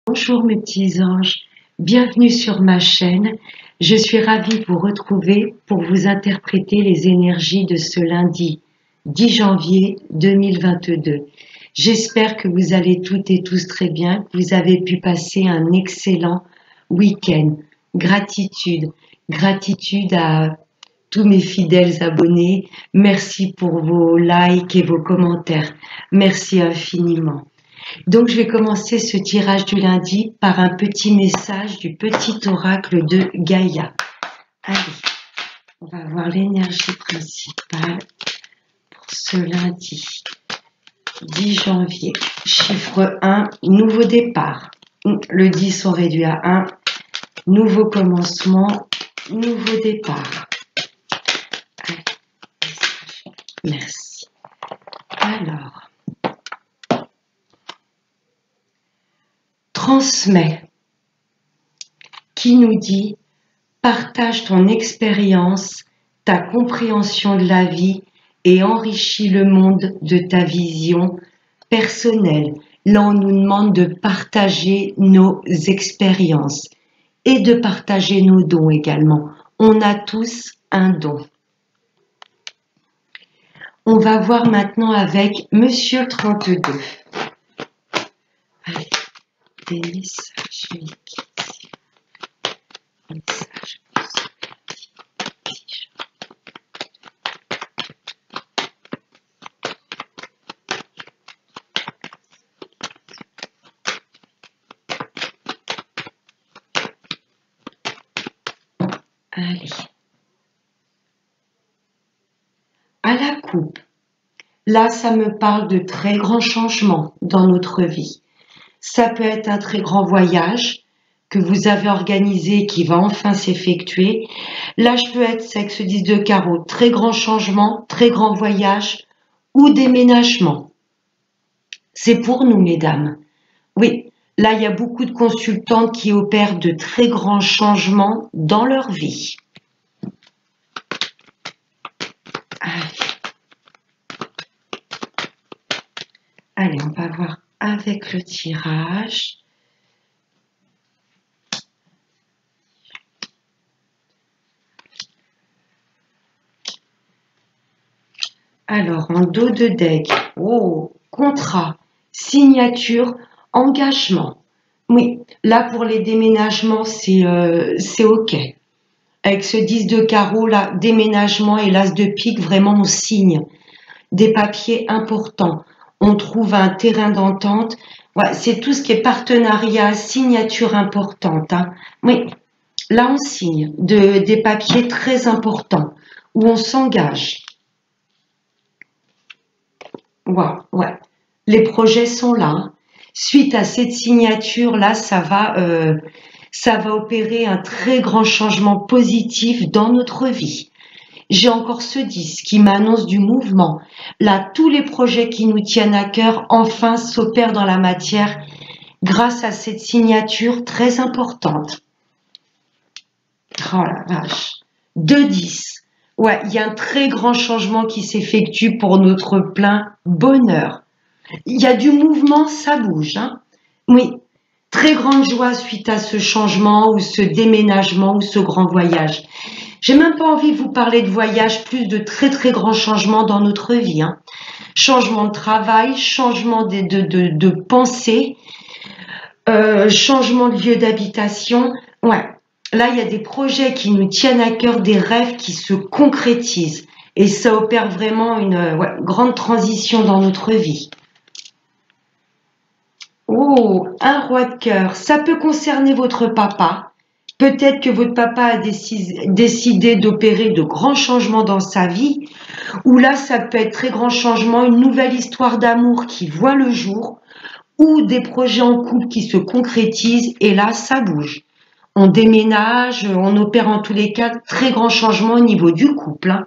Bonjour mes petits anges, bienvenue sur ma chaîne. Je suis ravie de vous retrouver pour vous interpréter les énergies de ce lundi 10 janvier 2022. J'espère que vous allez toutes et tous très bien, que vous avez pu passer un excellent week-end. Gratitude à tous mes fidèles abonnés. Merci pour vos likes et vos commentaires. Merci infiniment. Donc, je vais commencer ce tirage du lundi par un petit message du petit oracle de Gaïa. Allez, on va voir l'énergie principale pour ce lundi 10 janvier. Chiffre 1, nouveau départ. Le 10 on réduit à 1. Nouveau commencement, nouveau départ. Allez, merci. Alors, transmet, qui nous dit partage ton expérience, ta compréhension de la vie et enrichis le monde de ta vision personnelle. Là, on nous demande de partager nos expériences et de partager nos dons également. On a tous un don. On va voir maintenant avec Monsieur 32. Allez, des messages liquides. Messages. Allez. À la coupe. Là, ça me parle de très grands changements dans notre vie. Ça peut être un très grand voyage que vous avez organisé qui va enfin s'effectuer. Là, je peux être avec ce 10 de carreau. Très grand changement, très grand voyage ou déménagement. C'est pour nous, mesdames. Oui, là, il y a beaucoup de consultantes qui opèrent de très grands changements dans leur vie. Allez, on va voir avec le tirage. Alors, en dos de deck, contrat, signature, engagement. Oui, là pour les déménagements, c'est OK. Avec ce 10 de carreau, là, déménagement et l'as de pique, vraiment on signe des papiers importants. On trouve un terrain d'entente. Ouais, c'est tout ce qui est partenariat, signature importante. Hein. Oui, là on signe des papiers très importants où on s'engage. Wow, ouais. Les projets sont là. Suite à cette signature-là, ça va opérer un très grand changement positif dans notre vie. J'ai encore ce 10 qui m'annonce du mouvement. Là, tous les projets qui nous tiennent à cœur, enfin, s'opèrent dans la matière grâce à cette signature très importante. Oh la vache. 2-10. Ouais, il y a un très grand changement qui s'effectue pour notre plein bonheur. Il y a du mouvement, ça bouge. Hein. Oui, très grande joie suite à ce changement ou ce déménagement ou ce grand voyage. J'ai même pas envie de vous parler de voyage, plus de très très grands changements dans notre vie. Hein. Changement de travail, changement de pensée, changement de lieu d'habitation. Ouais, là il y a des projets qui nous tiennent à cœur, des rêves qui se concrétisent. Et ça opère vraiment une grande transition dans notre vie. Oh, un roi de cœur. Ça peut concerner votre papa. Peut-être que votre papa a décidé d'opérer de grands changements dans sa vie. Ou là, ça peut être très grand changement, une nouvelle histoire d'amour qui voit le jour. Ou des projets en couple qui se concrétisent. Et là, ça bouge. On déménage, on opère en tous les cas très grand changement au niveau du couple. Hein.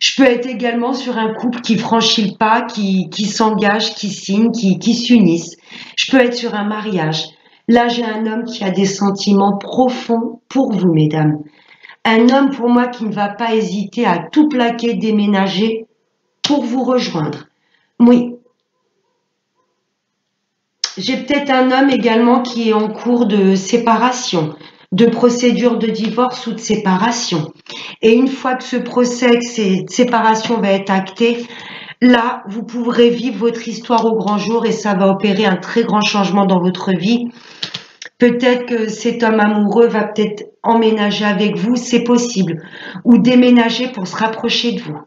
Je peux être également sur un couple qui franchit le pas, qui s'engage, qui signe, qui s'unissent. Je peux être sur un mariage. Là, j'ai un homme qui a des sentiments profonds pour vous, mesdames. Un homme pour moi qui ne va pas hésiter à tout plaquer, déménager pour vous rejoindre. Oui. j'ai peut-être un homme également qui est en cours de séparation, de procédure de divorce ou de séparation. Et une fois que ce procès de séparation va être acté, là, vous pourrez vivre votre histoire au grand jour et ça va opérer un très grand changement dans votre vie. Peut-être que cet homme amoureux va peut-être emménager avec vous, c'est possible, ou déménager pour se rapprocher de vous.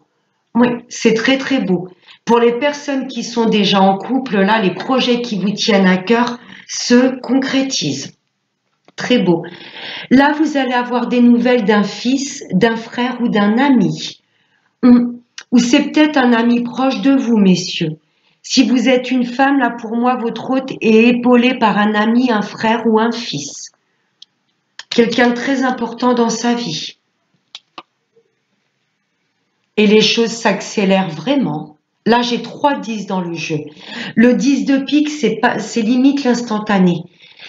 Oui, c'est très très beau. Pour les personnes qui sont déjà en couple, là, les projets qui vous tiennent à cœur se concrétisent. Très beau. Là, vous allez avoir des nouvelles d'un fils, d'un frère ou d'un ami. Ou c'est peut-être un ami proche de vous, messieurs. Si vous êtes une femme, là, pour moi, votre hôte est épaulé par un ami, un frère ou un fils. Quelqu'un de très important dans sa vie. Et les choses s'accélèrent vraiment. Là, j'ai 3 10 dans le jeu. Le 10 de pique, c'est limite l'instantané.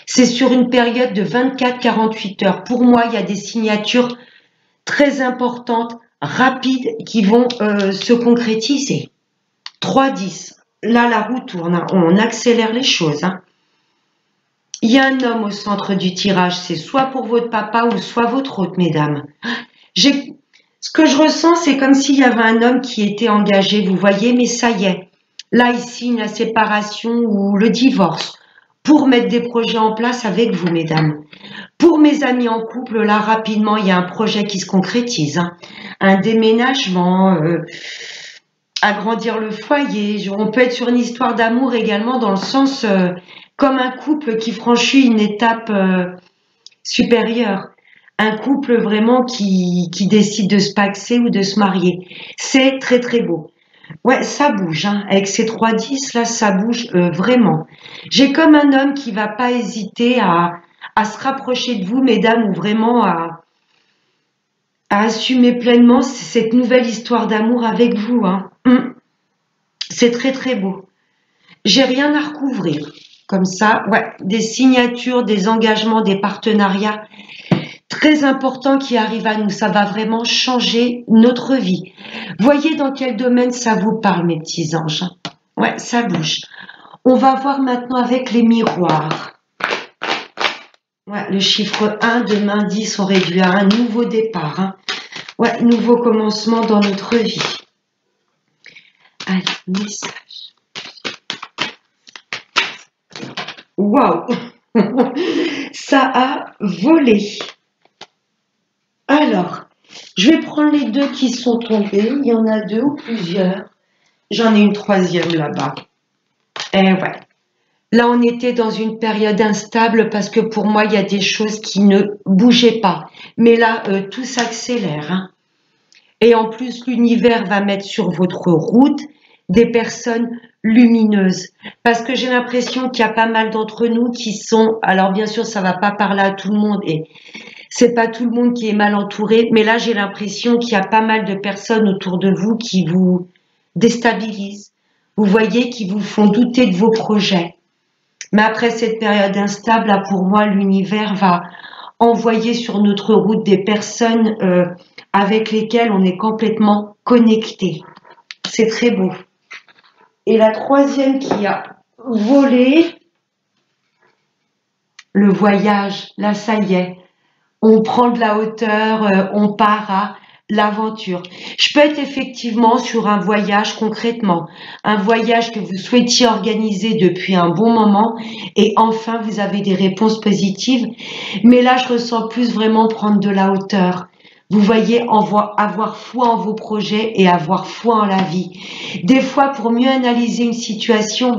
C'est sur une période de 24-48 heures. Pour moi, il y a des signatures très importantes, rapides, qui vont se concrétiser. 3 10. Là, la roue tourne. Hein. On accélère les choses. Hein. Il y a un homme au centre du tirage. C'est soit pour votre papa ou soit votre hôte, mesdames. Ce que je ressens, c'est comme s'il y avait un homme qui était engagé, vous voyez, mais ça y est. Là, il signe la séparation ou le divorce pour mettre des projets en place avec vous, mesdames. Pour mes amis en couple, là, rapidement, il y a un projet qui se concrétise. Hein. Un déménagement, agrandir le foyer. On peut être sur une histoire d'amour également dans le sens comme un couple qui franchit une étape supérieure. Un couple vraiment qui décide de se paxer ou de se marier. C'est très très beau. Ouais, ça bouge. Hein. Avec ces 3 10, là, ça bouge vraiment. J'ai comme un homme qui va pas hésiter à se rapprocher de vous, mesdames, ou vraiment à assumer pleinement cette nouvelle histoire d'amour avec vous. Hein. C'est très très beau. J'ai rien à recouvrir. Comme ça, ouais, des signatures, des engagements, des partenariats très importants qui arrivent à nous. Ça va vraiment changer notre vie. Voyez dans quel domaine ça vous parle, mes petits anges. Ouais, ça bouge. On va voir maintenant avec les miroirs. Ouais, le chiffre 1, demain 10 sont réduits à un nouveau départ. Hein. Ouais, nouveau commencement dans notre vie. Allez, message. Waouh! Ça a volé. Alors, je vais prendre les 2 qui sont tombés. Il y en a 2 ou plusieurs. J'en ai une 3e là-bas. Eh ouais. Là, on était dans une période instable parce que pour moi, il y a des choses qui ne bougeaient pas. Mais là, tout s'accélère. Hein. Et en plus, l'univers va mettre sur votre route des personnes lumineuses. Parce que j'ai l'impression qu'il y a pas mal d'entre nous qui sont... Alors bien sûr, ça va pas parler à tout le monde et c'est pas tout le monde qui est mal entouré. Mais là, j'ai l'impression qu'il y a pas mal de personnes autour de vous qui vous déstabilisent. Vous voyez, qui vous font douter de vos projets. Mais après cette période instable, là, pour moi, l'univers va envoyer sur notre route des personnes avec lesquelles on est complètement connecté. C'est très beau. Et la 3e qui a volé, le voyage, là ça y est, on prend de la hauteur, on part à l'aventure. Je peux être effectivement sur un voyage concrètement, un voyage que vous souhaitiez organiser depuis un bon moment et enfin vous avez des réponses positives. Mais là, je ressens plus vraiment prendre de la hauteur. Vous voyez, avoir foi en vos projets et avoir foi en la vie. Des fois, pour mieux analyser une situation,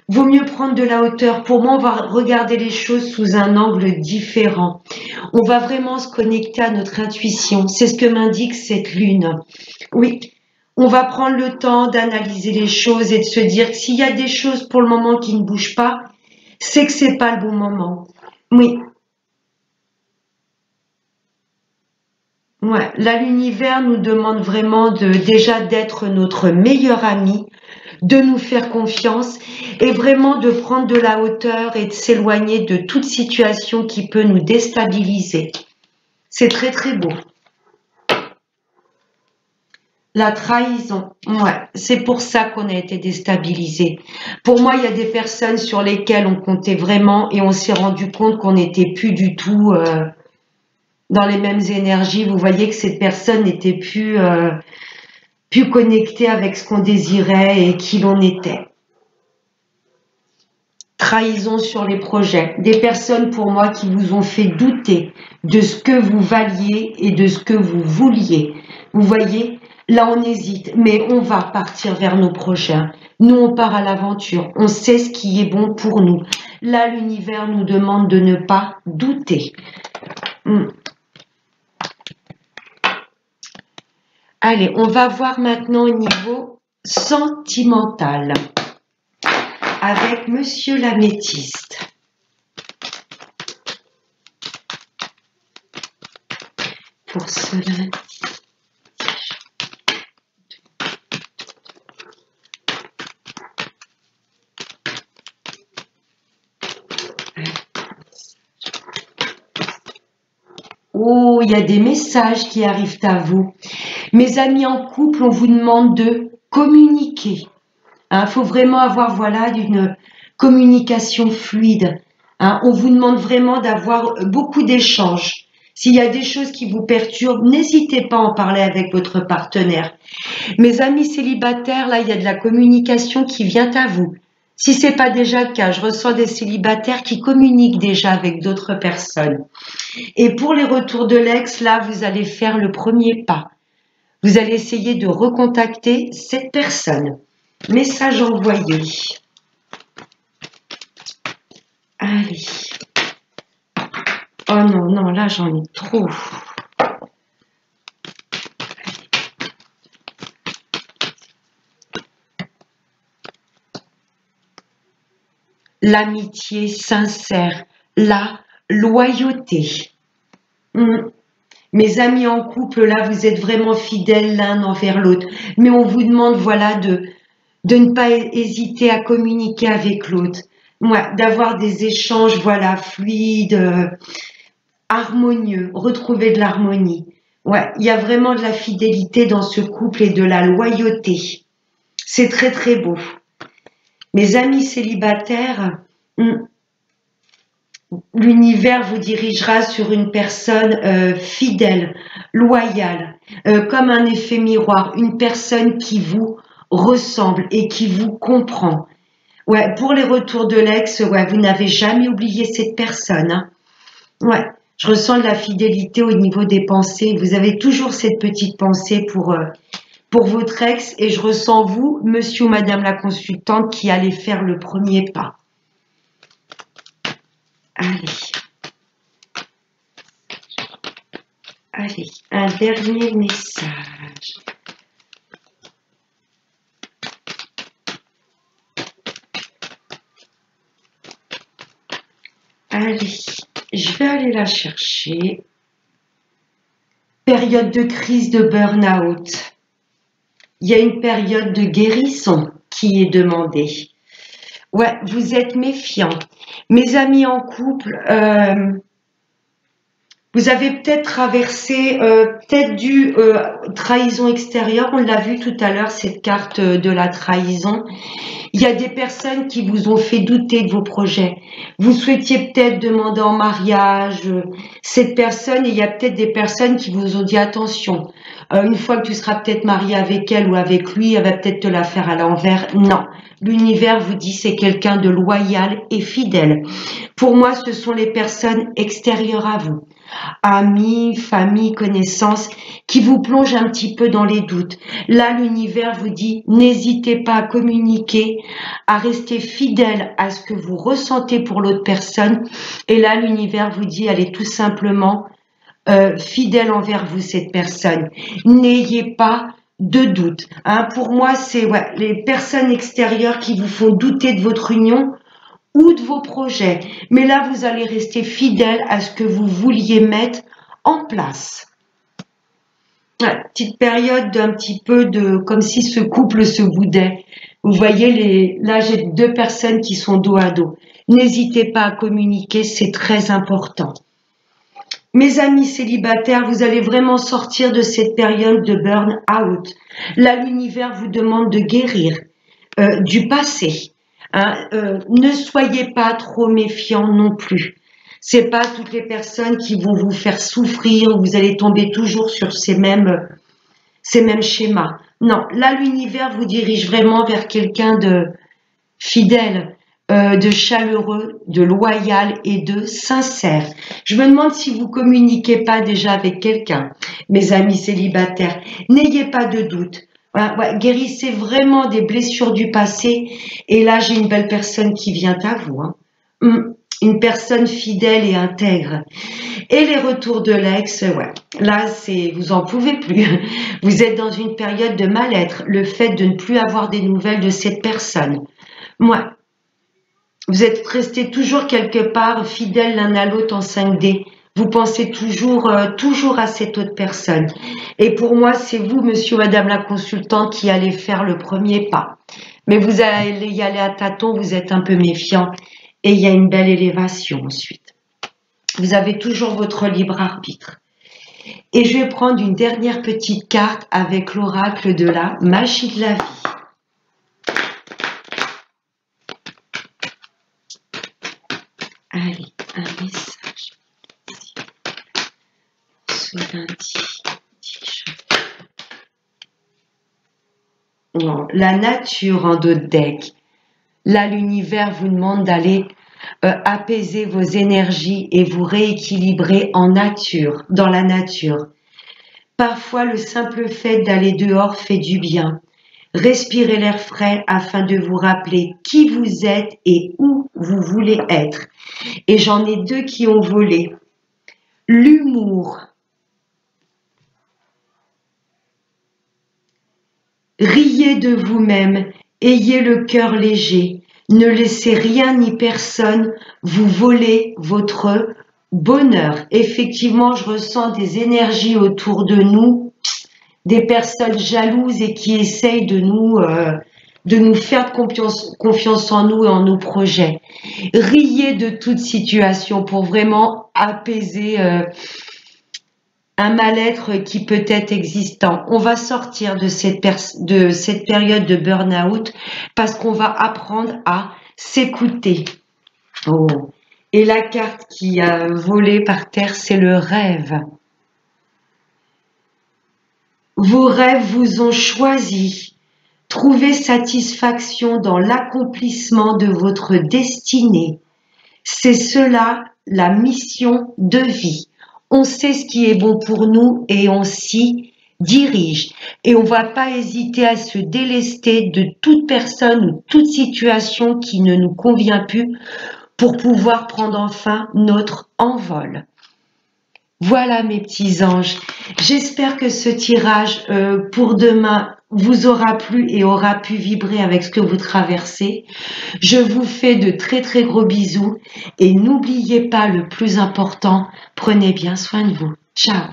vaut mieux prendre de la hauteur. Pour moi, on va regarder les choses sous un angle différent. On va vraiment se connecter à notre intuition. C'est ce que m'indique cette lune. Oui, on va prendre le temps d'analyser les choses et de se dire que s'il y a des choses pour le moment qui ne bougent pas, c'est que c'est pas le bon moment. Oui. Ouais, là, l'univers nous demande vraiment déjà d'être notre meilleur ami, de nous faire confiance et vraiment de prendre de la hauteur et de s'éloigner de toute situation qui peut nous déstabiliser. C'est très très beau. La trahison, ouais, c'est pour ça qu'on a été déstabilisé. Pour moi, il y a des personnes sur lesquelles on comptait vraiment et on s'est rendu compte qu'on n'était plus du tout dans les mêmes énergies. Vous voyez que cette personne n'était plus connectée avec ce qu'on désirait et qui l'on était. Trahison sur les projets. Des personnes pour moi qui vous ont fait douter de ce que vous valiez et de ce que vous vouliez. Vous voyez, là on hésite, mais on va partir vers nos projets. Nous on part à l'aventure, on sait ce qui est bon pour nous. Là l'univers nous demande de ne pas douter. Allez, on va voir maintenant au niveau sentimental avec Monsieur l'Améthyste. Pour cela. Oh, il y a des messages qui arrivent à vous. Mes amis en couple, on vous demande de communiquer. Il faut vraiment avoir voilà une communication fluide. On vous demande vraiment d'avoir beaucoup d'échanges. S'il y a des choses qui vous perturbent, n'hésitez pas à en parler avec votre partenaire. Mes amis célibataires, là, il y a de la communication qui vient à vous. Si ce n'est pas déjà le cas, je reçois des célibataires qui communiquent déjà avec d'autres personnes. Et pour les retours de l'ex, là, vous allez faire le premier pas. Vous allez essayer de recontacter cette personne. Message envoyé. Allez. Oh non, non, là j'en ai trop. L'amitié sincère, la loyauté. Mes amis en couple, là, vous êtes vraiment fidèles l'un envers l'autre. Mais on vous demande, voilà, de ne pas hésiter à communiquer avec l'autre. D'avoir des échanges, voilà, fluides, harmonieux, retrouver de l'harmonie. Il y a vraiment de la fidélité dans ce couple et de la loyauté. C'est très, très beau. Mes amis célibataires, l'univers vous dirigera sur une personne fidèle, loyale, comme un effet miroir, une personne qui vous ressemble et qui vous comprend. Pour les retours de l'ex, vous n'avez jamais oublié cette personne. Je ressens de la fidélité au niveau des pensées. Vous avez toujours cette petite pensée pour votre ex et je ressens vous, monsieur ou madame la consultante, qui allez faire le premier pas. Allez, un dernier message. Allez, je vais aller la chercher. Période de crise de burn-out. Il y a une période de guérison qui est demandée. Vous êtes méfiants. Mes amis en couple, vous avez peut-être traversé, peut-être du trahison extérieure. On l'a vu tout à l'heure, cette carte de la trahison. Il y a des personnes qui vous ont fait douter de vos projets. Vous souhaitiez peut-être demander en mariage cette personne et il y a peut-être des personnes qui vous ont dit attention, une fois que tu seras peut-être marié avec elle ou avec lui, elle va peut-être te la faire à l'envers. Non, l'univers vous dit c'est quelqu'un de loyal et fidèle. Pour moi, ce sont les personnes extérieures à vous. Amis, famille, connaissances, qui vous plongent un petit peu dans les doutes. Là, l'univers vous dit, n'hésitez pas à communiquer, à rester fidèle à ce que vous ressentez pour l'autre personne. Et là, l'univers vous dit, elle est tout simplement fidèle envers vous, cette personne. N'ayez pas de doute. Pour moi, c'est les personnes extérieures qui vous font douter de votre union ou de vos projets. Mais là, vous allez rester fidèle à ce que vous vouliez mettre en place. Petite période d'un petit peu de comme si ce couple se boudait. Vous voyez, là, j'ai deux personnes qui sont dos à dos. N'hésitez pas à communiquer, c'est très important. Mes amis célibataires, vous allez vraiment sortir de cette période de burn-out. Là, l'univers vous demande de guérir du passé. Hein. Ne soyez pas trop méfiants non plus. C'est pas toutes les personnes qui vont vous faire souffrir, vous allez tomber toujours sur ces mêmes schémas. Non, là, l'univers vous dirige vraiment vers quelqu'un de fidèle, de chaleureux, de loyal et de sincère. Je me demande si vous communiquez pas déjà avec quelqu'un, mes amis célibataires. N'ayez pas de doute. Voilà, ouais, guérissez vraiment des blessures du passé. Et là, j'ai une belle personne qui vient à vous. Hein. Une personne fidèle et intègre. Et les retours de l'ex, ouais, là, vous en pouvez plus. Vous êtes dans une période de mal-être. Le fait de ne plus avoir des nouvelles de cette personne. Moi, vous êtes restés toujours quelque part fidèles l'un à l'autre en 5D. Vous pensez toujours à cette autre personne. Et pour moi, c'est vous, monsieur ou madame la consultante, qui allez faire le premier pas. Mais vous allez y aller à tâtons, vous êtes un peu méfiant. Et il y a une belle élévation ensuite. Vous avez toujours votre libre arbitre. Et je vais prendre une dernière petite carte avec l'oracle de la magie de la vie. Allez, un message. Ce lundi 10 janvier. Non, la nature en dos de deck. Là, l'univers vous demande d'aller apaiser vos énergies et vous rééquilibrer en nature, dans la nature. Parfois, le simple fait d'aller dehors fait du bien. Respirez l'air frais afin de vous rappeler qui vous êtes et où vous voulez être. Et j'en ai deux qui ont volé. L'humour. Riez de vous-même, ayez le cœur léger. Ne laissez rien ni personne vous voler votre bonheur. Effectivement, je ressens des énergies autour de nous, des personnes jalouses et qui essayent de nous faire confiance en nous et en nos projets. Riez de toute situation pour vraiment apaiser un mal-être qui peut être existant. On va sortir de cette période de burn-out parce qu'on va apprendre à s'écouter. Oh. Et la carte qui a volé par terre, c'est le rêve. Vos rêves vous ont choisi. Trouvez satisfaction dans l'accomplissement de votre destinée. C'est cela la mission de vie. On sait ce qui est bon pour nous et on s'y dirige. Et on ne va pas hésiter à se délester de toute personne ou toute situation qui ne nous convient plus pour pouvoir prendre enfin notre envol. Voilà mes petits anges. J'espère que ce tirage pour demain vous aura plu et aura pu vibrer avec ce que vous traversez. Je vous fais de très très gros bisous et n'oubliez pas le plus important, prenez bien soin de vous. Ciao.